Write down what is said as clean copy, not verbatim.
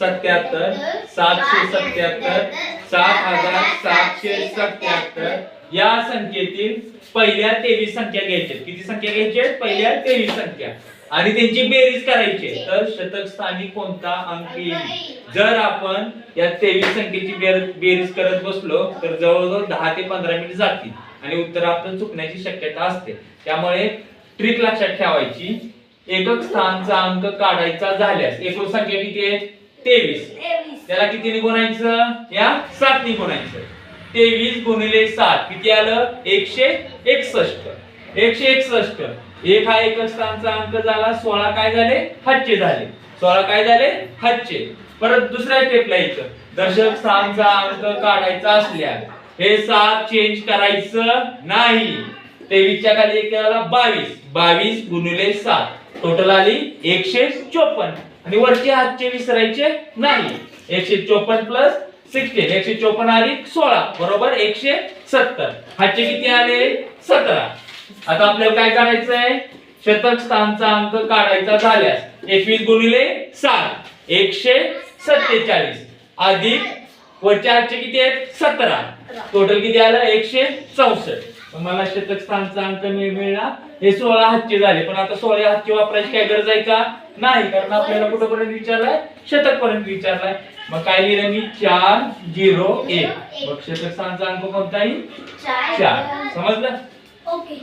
77 777 7777 या संख्येतील पहिल्या 23 संख्या घ्यायच्या. किती संख्या घ्यायच्या? पहिल्या 23 संख्या आणि त्यांची बेरीज करायची. तर शतक स्थानी कोणता अंक येईल? जर आपण या 23 संख्येची बेरीज करत बसलो तर जवळजवळ 10 ते 15 मिनिट जातील आणि उत्तर आपलं चुकण्याची शक्यता असते. त्यामुळे ट्रिक लक्षात ठेवायची. एकक स्थानचा अंक काढायचा झाल्यास एकूण संख्या किती आहे? 23. त्याला कितीने गुणायचं? या 7 ने गुणायचं. 23 गुणिले 7 किती आलं? 161. 161. एक हा एकक स्थानचा अंक झाला. 16 काय झाले? हातचे झाले. 16 काय झाले? हातचे. परत दुसऱ्या स्टेपला यायचं. दशक स्थानचा अंक काढायचा असल्यास हे 7 चेंज करायचं नाही. 23 च्या खाली एक आला 22. 22 गुणिले 7 टोटल आली 154 आणि वरचे हातचे विसरायचे नाही. 154 प्लस 16 154 आली 16 बरोबर 170. हातचे किती आले? 17. आता आपल्याला काय करायचंय? शतक स्थानचा अंक काढायचा झाल्यास 21 गुणिले 7 147 अधिक वरच्या हातचे किती आहेत? 17. टोटल किती आलं? 164. मला शतक स्थानचा अंक मिळाला. हे 16 हातचे झाले. पण आता 16 हातचे वापरायची काय गरज आहे का? नाही, कारण आपल्याला कुठपर्यंत विचारलाय? शतक पर्यंत विचारलाय. मग काय लिहिलं मी? 401. मग शतक स्थानचा अंक कोणता येईल? 4. समजलं? ओके.